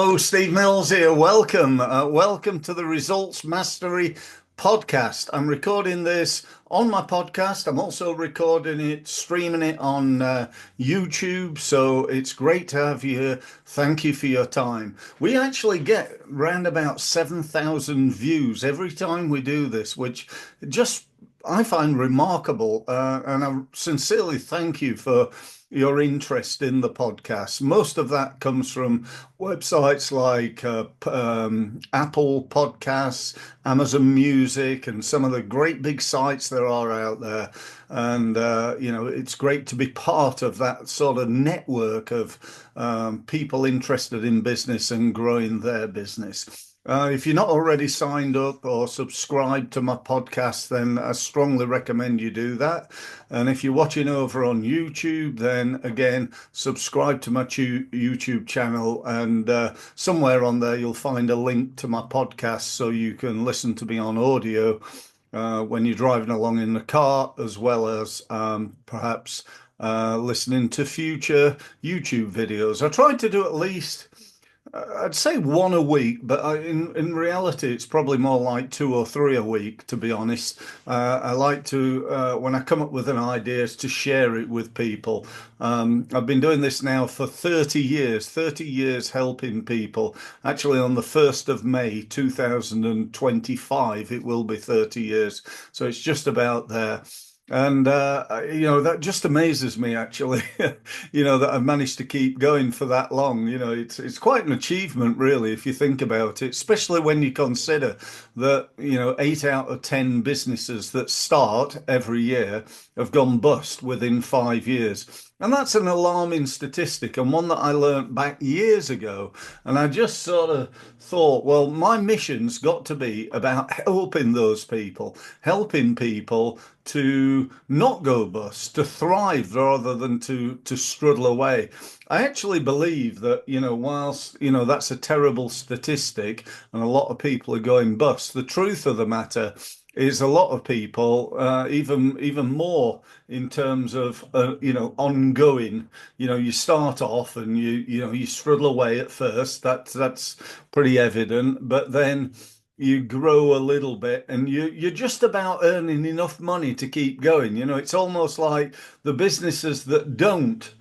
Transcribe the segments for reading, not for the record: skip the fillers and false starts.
Hello, Steve Mills here. Welcome to the Results Mastery podcast. I'm recording this on my podcast. I'm also recording it, streaming it on YouTube. So it's great to have you here. Thank you for your time. We actually get round about 7,000 views every time we do this, which just I find remarkable. And I sincerely thank you for your interest in the podcast. Most of that comes from websites like Apple Podcasts, Amazon Music, and some of the great big sites there are out there. And, it's great to be part of that sort of network of people interested in business and growing their business. If you're not already signed up or subscribed to my podcast, then I strongly recommend you do that. And if you're watching over on YouTube, then again, subscribe to my YouTube channel. And somewhere on there, you'll find a link to my podcast so you can listen to me on audio when you're driving along in the car, as well as perhaps listening to future YouTube videos. I try to do at least I'd say one a week, but in reality, it's probably more like two or three a week, to be honest. I like to, when I come up with an idea, is to share it with people. I've been doing this now for 30 years helping people. Actually, on the 1st of May, 2025, it will be 30 years. So it's just about there. And that just amazes me actually, that I've managed to keep going for that long. It's quite an achievement really if you think about it, especially when you consider that 8 out of 10 businesses that start every year have gone bust within 5 years. And that's an alarming statistic, and one that I learnt back years ago. And I just sort of thought, well, my mission's got to be about helping those people, helping people to not go bust, to thrive rather than to struggle away. I actually believe that, whilst, that's a terrible statistic and a lot of people are going bust, the truth of the matter is a lot of people, even more in terms of ongoing. You start off and you struggle away at first. That's pretty evident, but then you grow a little bit and you're just about earning enough money to keep going. It's almost like the businesses that don't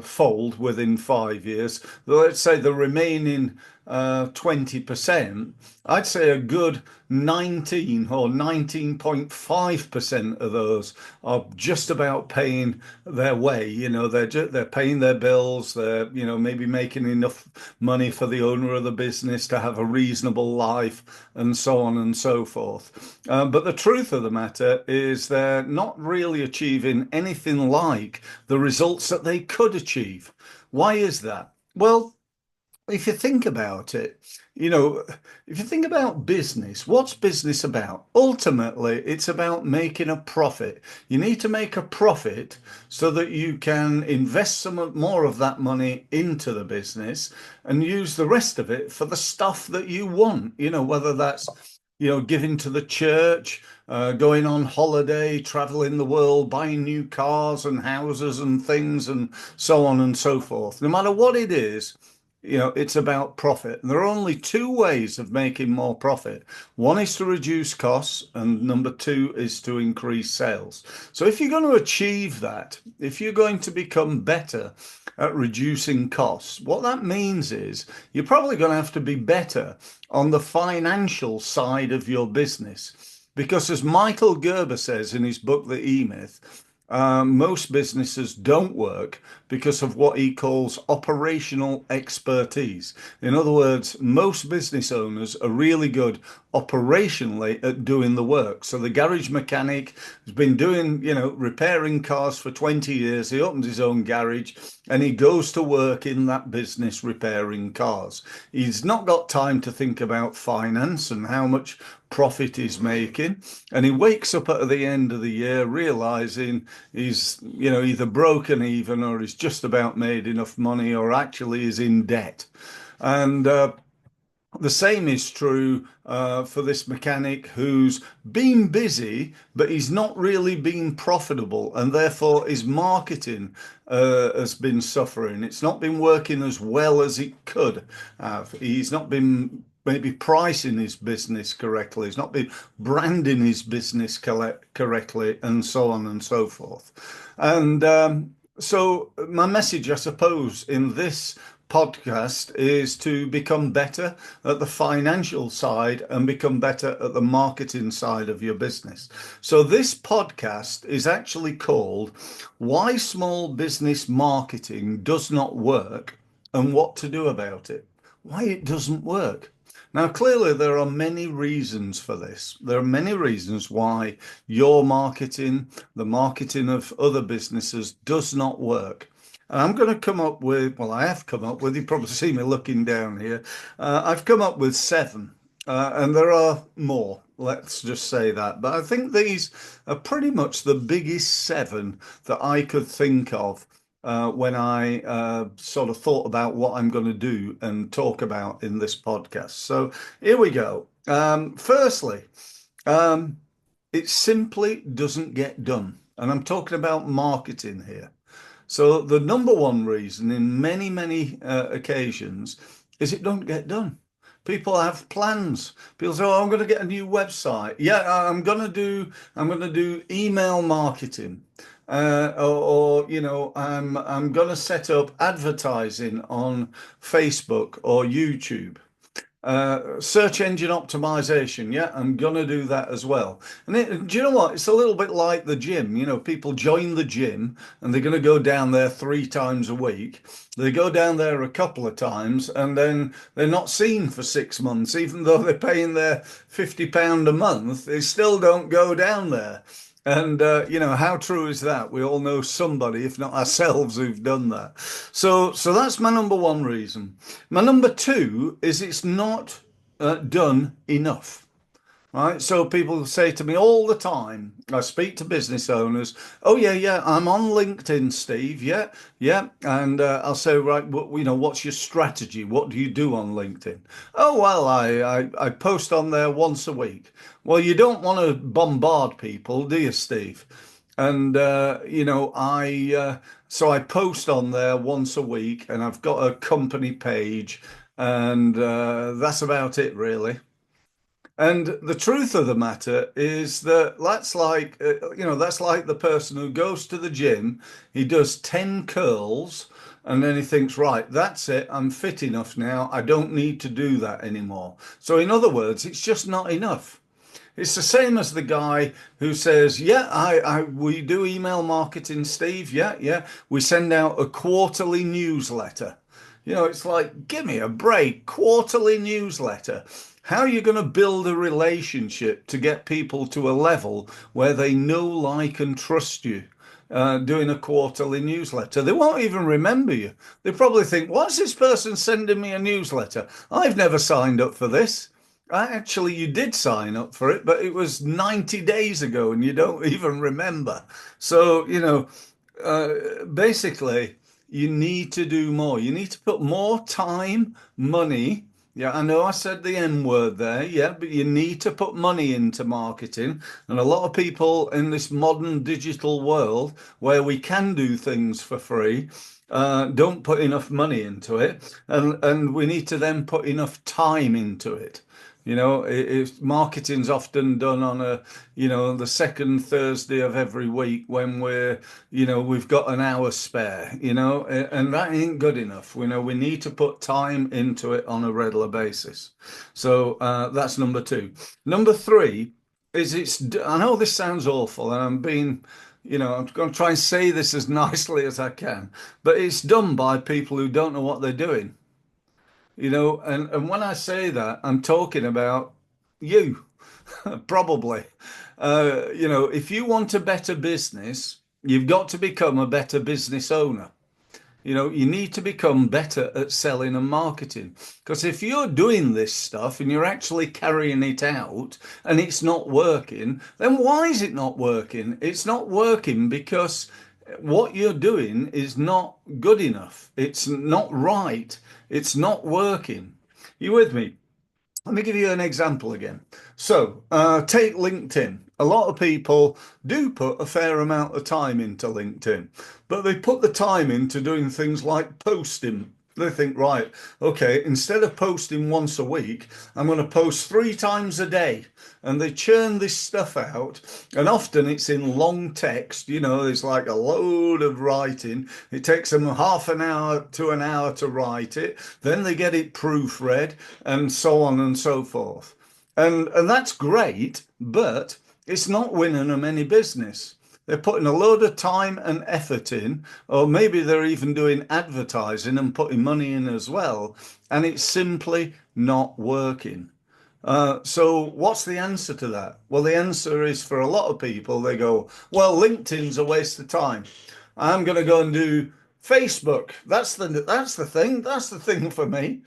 fold within 5 years. Let's say the remaining 20%, I'd say a good 19 or 19.5% of those are just about paying their way. They're paying their bills. They're maybe making enough money for the owner of the business to have a reasonable life, and so on and so forth. But the truth of the matter is they're not really achieving anything like the results that they could achieve. Why is that? Well, if you think about it, if you think about business, what's business about? Ultimately, it's about making a profit. You need to make a profit so that you can invest some more of that money into the business and use the rest of it for the stuff that you want, whether that's giving to the church, going on holiday, traveling the world, buying new cars and houses and things and so on and so forth. No matter what it is, it's about profit. And there are only two ways of making more profit. One is to reduce costs, and number two is to increase sales. So if you're going to achieve that, if you're going to become better at reducing costs, what that means is you're probably going to have to be better on the financial side of your business. Because as Michael Gerber says in his book, The E-Myth, most businesses don't work because of what he calls operational expertise. In other words, most business owners are really good operationally at doing the work. So the garage mechanic has been doing, repairing cars for 20 years. He opens his own garage and he goes to work in that business repairing cars. He's not got time to think about finance and how much profit he's making. And he wakes up at the end of the year realizing he's, either broken even or he's just about made enough money or actually is in debt. And The same is true for this mechanic who's been busy, but he's not really been profitable, and therefore his marketing has been suffering. It's not been working as well as it could have. He's not been maybe pricing his business correctly. He's not been branding his business correctly, and so on and so forth. And so, my message, I suppose, in this podcast is to become better at the financial side and become better at the marketing side of your business. So, this podcast is actually called Why Small Business Marketing Does Not Work and What to Do About It. Why it doesn't work. Now, clearly, there are many reasons for this. There are many reasons why your marketing, the marketing of other businesses, does not work. And I'm going to come up with, well, I have come up with, you probably see me looking down here. I've come up with seven, and there are more. Let's just say that. But I think these are pretty much the biggest seven that I could think of when I sort of thought about what I'm going to do and talk about in this podcast. So here we go. Firstly, um, it simply doesn't get done. And I'm talking about marketing here. So the number one reason in many, many occasions is it don't get done. People have plans. People say, "Oh, I'm going to get a new website. Yeah, I'm going to do email marketing, I'm going to set up advertising on Facebook or YouTube." Search engine optimization. Yeah, I'm gonna do that as well. Do you know what? It's a little bit like the gym. You know, people join the gym and they're gonna go down there 3 times a week. They go down there a couple of times and then they're not seen for 6 months, even though they're paying their £50 a month. They still don't go down there. And how true is that? We all know somebody, if not ourselves, who've done that. So that's my number one reason. My number two is it's not done enough. Right. So people say to me all the time, I speak to business owners, "Oh, yeah, yeah, I'm on LinkedIn, Steve. Yeah, yeah." And I'll say, "Right, what's your strategy? What do you do on LinkedIn?" "Oh, well, I post on there once a week." Well, you don't want to bombard people, do you, Steve? And, so I post on there once a week and I've got a company page, and that's about it, really. And the truth of the matter is that that's like the person who goes to the gym, he does 10 curls, and then he thinks, right, that's it, I'm fit enough now, I don't need to do that anymore. So, in other words, it's just not enough. It's the same as the guy who says, "Yeah, we do email marketing, Steve. Yeah, yeah. We send out a quarterly newsletter." It's like, give me a break. Quarterly newsletter. How are you going to build a relationship to get people to a level where they know, like, and trust you? Doing a quarterly newsletter. They won't even remember you. They probably think, "What's this person sending me a newsletter? I've never signed up for this." Actually, you did sign up for it, but it was 90 days ago and you don't even remember. So, basically, you need to do more. You need to put more time, money. Yeah, I know I said the N word there. Yeah, but you need to put money into marketing. And a lot of people in this modern digital world where we can do things for free, don't put enough money into it. And we need to then put enough time into it. Marketing's often done on the second Thursday of every week when we've got an hour spare, and that ain't good enough. We need to put time into it on a regular basis. So that's number two. Number three is I know this sounds awful, and I'm going to try and say this as nicely as I can, but it's done by people who don't know what they're doing. And when I say that, I'm talking about you, probably. If you want a better business, you've got to become a better business owner. You need to become better at selling and marketing. Because if you're doing this stuff and you're actually carrying it out and it's not working, then why is it not working? It's not working because what you're doing is not good enough. It's not right. It's not working. You with me? Let me give you an example again. So, take LinkedIn. A lot of people do put a fair amount of time into LinkedIn, but they put the time into doing things like posting. They think, right, okay, instead of posting once a week, I'm going to post 3 times a day. And they churn this stuff out, and often it's in long text. It's like a load of writing. It takes them half an hour to an hour to write it. Then they get it proofread, and so on and so forth. And that's great, but it's not winning them any business. They're putting a load of time and effort in, or maybe they're even doing advertising and putting money in as well, and it's simply not working. So what's the answer to that? Well, the answer is for a lot of people, they go, well, LinkedIn's a waste of time. I'm going to go and do Facebook. That's the thing for me.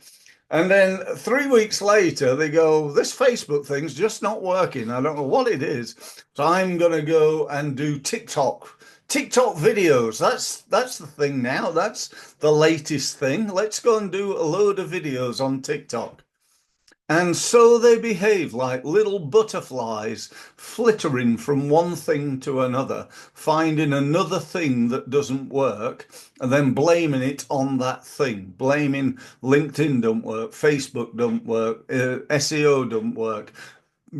And then 3 weeks later, they go, this Facebook thing's just not working. I don't know what it is. So I'm going to go and do TikTok. TikTok videos. That's the thing now. That's the latest thing. Let's go and do a load of videos on TikTok. And so they behave like little butterflies, flittering from one thing to another, finding another thing that doesn't work, and then blaming it on that thing. Blaming LinkedIn don't work, Facebook don't work, SEO don't work,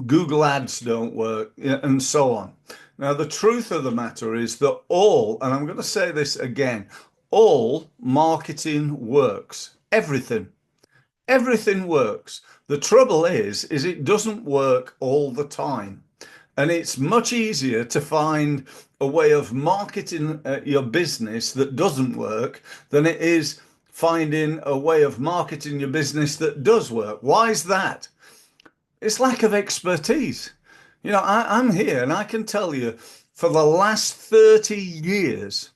Google Ads don't work, and so on. Now, the truth of the matter is that all, and I'm going to say this again, all marketing works. Everything works. The trouble is it doesn't work all the time. And it's much easier to find a way of marketing your business that doesn't work than it is finding a way of marketing your business that does work. Why is that? It's lack of expertise. I'm here and I can tell you for the last 30 years,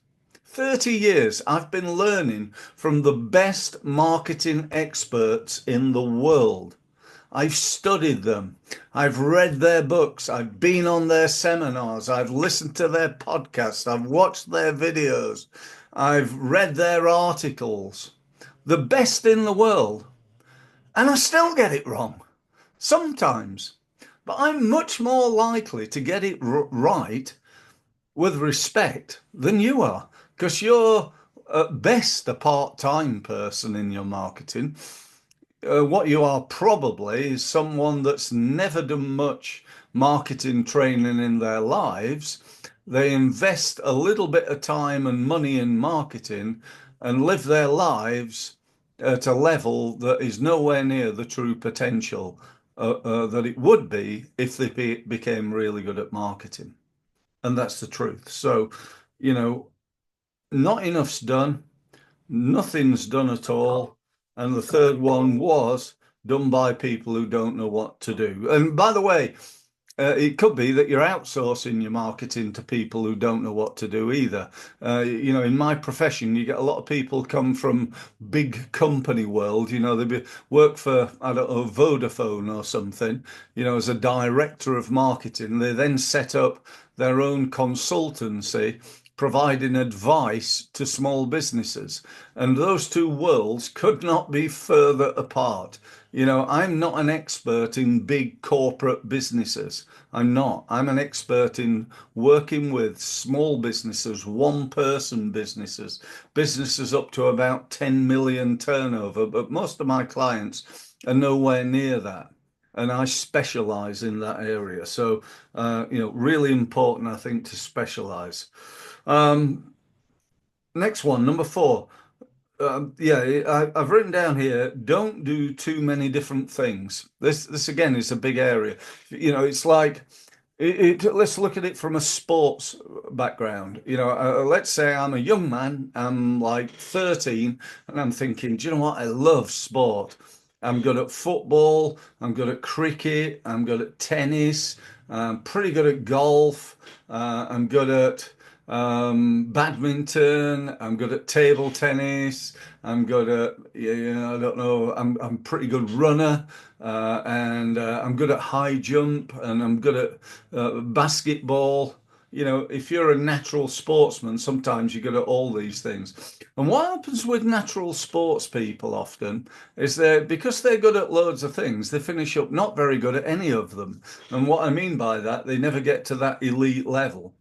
I've been learning from the best marketing experts in the world. I've studied them. I've read their books. I've been on their seminars. I've listened to their podcasts. I've watched their videos. I've read their articles. The best in the world. And I still get it wrong sometimes. But I'm much more likely to get it right with respect than you are, because you're at best a part-time person in your marketing. What you are probably is someone that's never done much marketing training in their lives. They invest a little bit of time and money in marketing and live their lives at a level that is nowhere near the true potential that it would be if they became really good at marketing. And that's the truth. So, you know, not enough's done, nothing's done at all. And the third one was done by people who don't know what to do. And by the way, it could be that you're outsourcing your marketing to people who don't know what to do either. In my profession, you get a lot of people come from big company world. They work for, I don't know, Vodafone or something, as a director of marketing. They then set up their own consultancy providing advice to small businesses. And those two worlds could not be further apart. I'm not an expert in big corporate businesses. I'm not. I'm an expert in working with small businesses, one-person businesses, businesses up to about 10 million turnover. But most of my clients are nowhere near that. And I specialize in that area. So, really important, I think, to specialize. Next one, number 4. I've written down here, don't do too many different things. This again is a big area. It's like, let's look at it from a sports background. Let's say I'm a young man, I'm like 13, and I'm thinking, do you know what? I love sport. I'm good at football, I'm good at cricket, I'm good at tennis, I'm pretty good at golf, I'm good at badminton. I'm good at table tennis. I'm good at, I don't know. I'm pretty good runner, and I'm good at high jump, and I'm good at basketball. if you're a natural sportsman, sometimes you're good at all these things. And what happens with natural sports people often is because they're good at loads of things, they finish up not very good at any of them. And what I mean by that, they never get to that elite level.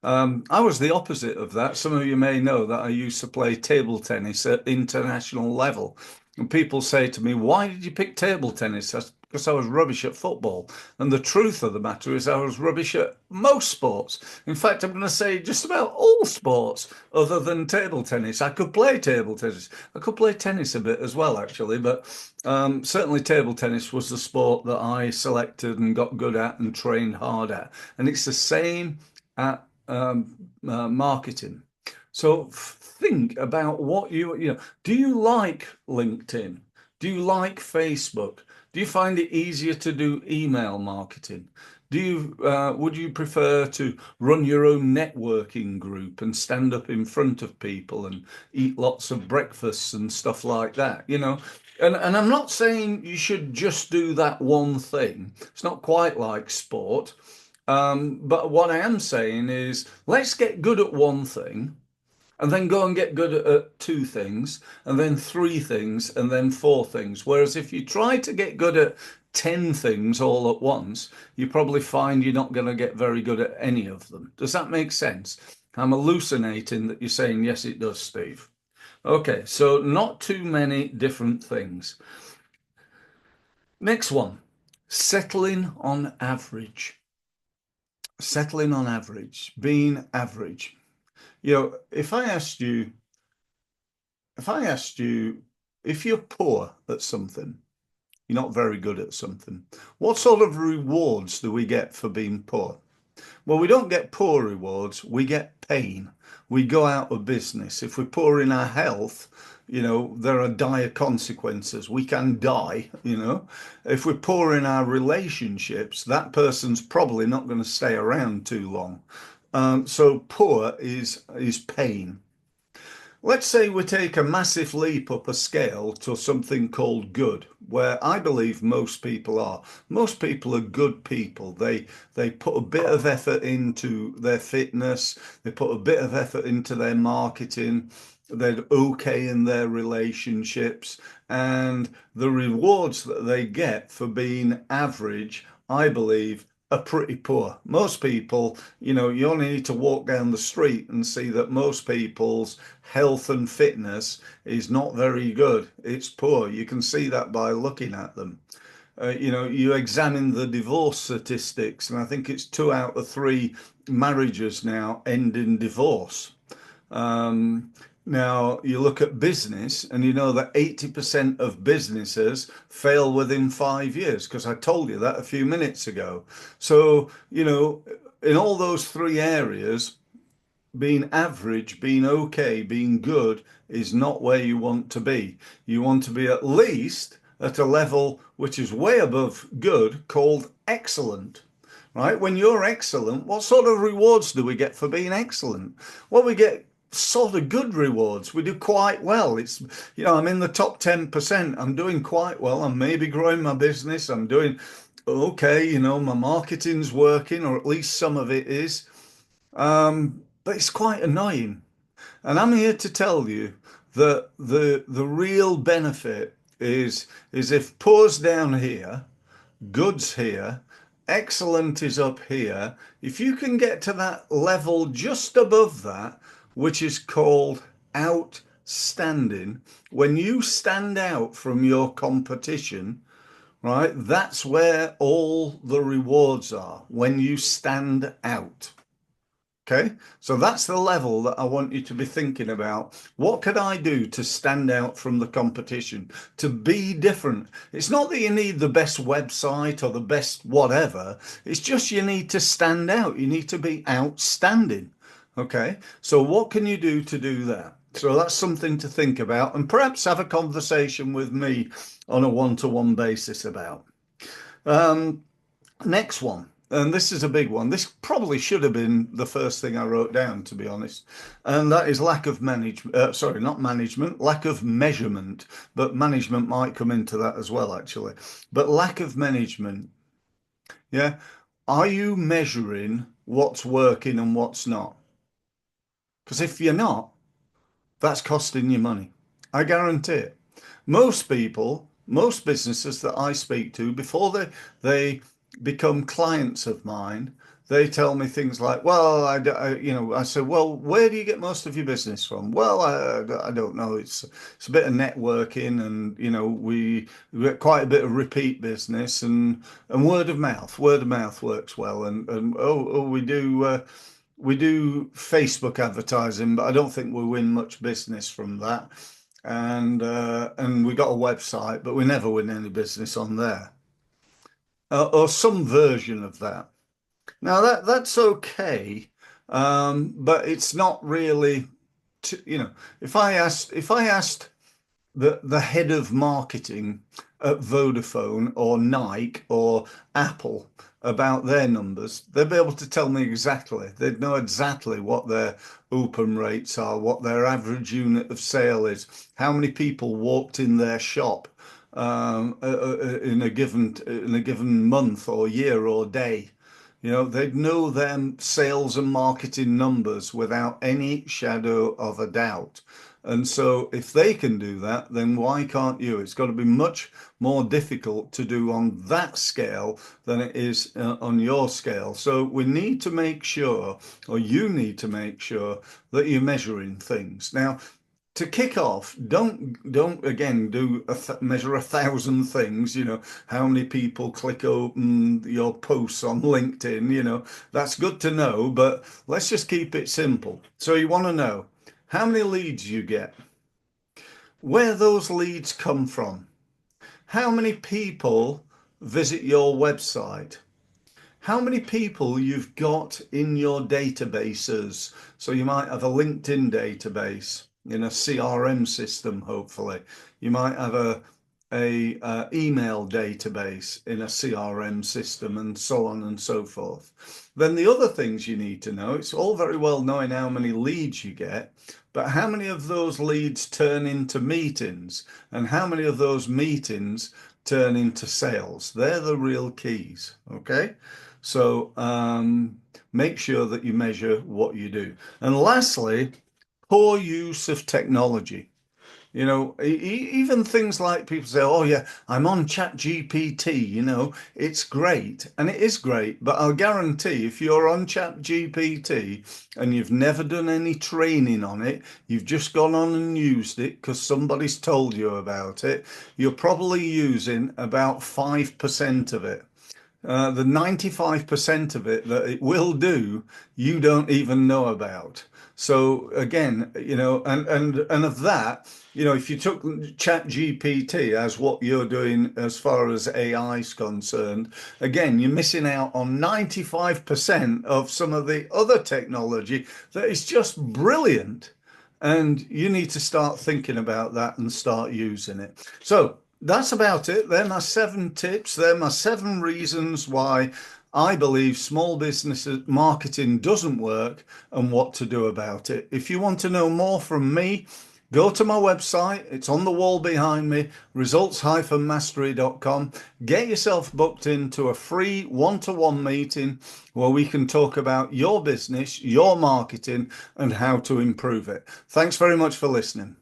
I was the opposite of that. Some of you may know that I used to play table tennis at international level. And people say to me, why did you pick table tennis? Because I was rubbish at football. And the truth of the matter is I was rubbish at most sports. In fact, I'm going to say just about all sports other than table tennis. I could play table tennis. I could play tennis a bit as well, actually, but certainly table tennis was the sport that I selected and got good at and trained hard at. And it's the same at marketing. So think about do you like LinkedIn? Do you like Facebook? Do you find it easier to do email marketing? Would you prefer to run your own networking group and stand up in front of people and eat lots of breakfasts and stuff like that? And I'm not saying you should just do that one thing. It's not quite like sport. But what I am saying is let's get good at one thing and then go and get good at two things and then three things and then four things. Whereas if you try to get good at 10 things all at once, you probably find you're not going to get very good at any of them. Does that make sense? I'm hallucinating that you're saying, yes, it does, Steve. Okay, so not too many different things. Next one, settling on average. Settling on average, being average. If I asked you if you're poor at something, you're not very good at something, what sort of rewards do we get for being poor? Well, we don't get poor rewards, we get pain. We go out of business. If we're poor in our health, there are dire consequences. We can die. If we're poor in our relationships, that person's probably not going to stay around too long. So poor is pain. Let's say we take a massive leap up a scale to something called good, where I believe most people are. Most people are good people. They put a bit of effort into their fitness, they put a bit of effort into their marketing, they're okay in their relationships, and the rewards that they get for being average, I believe, are pretty poor. Most people, you only need to walk down the street and see that most people's health and fitness is not very good. It's poor. You can see that by looking at them. You examine the divorce statistics, and I think it's 2 out of 3 marriages now end in divorce. Now, you look at business and you know that 80% of businesses fail within 5 years, because I told you that a few minutes ago. So, in all those 3 areas, being average, being okay, being good is not where you want to be. You want to be at least at a level which is way above good, called excellent. Right? When you're excellent, what sort of rewards do we get for being excellent? Well, we get sort of good rewards. We do quite well. I'm in the top 10%. I'm doing quite well. I'm maybe growing my business. I'm doing okay. My marketing's working, or at least some of it is. But it's quite annoying. And I'm here to tell you that the real benefit is if poor's down here, good's here, excellent is up here. If you can get to that level just above that, which is called outstanding, when you stand out from your competition, right, that's where all the rewards are, when you stand out. Okay, so that's the level that I want you to be thinking about. What could I do to stand out from the competition, to be different? It's not that you need the best website or the best whatever. It's just you need to stand out. You need to be outstanding. Okay, so what can you do to do that? So that's something to think about, and perhaps have a conversation with me on a one-to-one basis about. Next one. And this is a big one. This probably should have been the first thing I wrote down, to be honest. And that is lack of management. Sorry, not management, lack of measurement. But management might come into that as well, actually. But lack of management. Yeah. Are you measuring what's working and what's not. Because if you're not, that's costing you money. I guarantee it. Most people, most businesses that I speak to, before they become clients of mine, they tell me things like, "Well, I said, well, where do you get most of your business from?" Well, I don't know. It's a bit of networking, and we get quite a bit of repeat business and word of mouth. Word of mouth works well, and we do Facebook advertising, but I don't think we win much business from that. And we got a website, but we never win any business on there, or some version of that. Now that's okay, but it's not really. If I asked the head of marketing at Vodafone or Nike or Apple about their numbers, they'd be able to tell me exactly. They'd know exactly what their open rates are, what their average unit of sale is, how many people walked in their shop in a given month or year or day. They'd know their sales and marketing numbers without any shadow of a doubt. And so if they can do that, then why can't you? It's got to be much more difficult to do on that scale than it is on your scale. So we need to make sure, or you need to make sure, that you're measuring things. Now, to kick off, don't again measure 1,000 things. How many people click open your posts on LinkedIn. That's good to know, but let's just keep it simple. So you want to know how many leads you get, where those leads come from, how many people visit your website, how many people you've got in your databases. So you might have a LinkedIn database in a CRM system, hopefully. You might have a email database in a CRM system, and so on and so forth. Then the other things you need to know, it's all very well knowing how many leads you get, but how many of those leads turn into meetings, and how many of those meetings turn into sales? They're the real keys, okay? So make sure that you measure what you do. And lastly, poor use of technology. Even things like people say, "Oh yeah, I'm on ChatGPT, it's great." And it is great, but I'll guarantee if you're on ChatGPT and you've never done any training on it, you've just gone on and used it because somebody's told you about it, you're probably using about 5% of it. The 95% of it that it will do, you don't even know about. So again, and of that, if you took Chat GPT as what you're doing as far as AI is concerned, again, you're missing out on 95% of some of the other technology that is just brilliant. And you need to start thinking about that and start using it. So that's about it. They're my 7 tips. They're my 7 reasons why I believe small business marketing doesn't work and what to do about it. If you want to know more from me, go to my website. It's on the wall behind me, results-mastery.com. Get yourself booked into a free one-to-one meeting where we can talk about your business, your marketing, and how to improve it. Thanks very much for listening.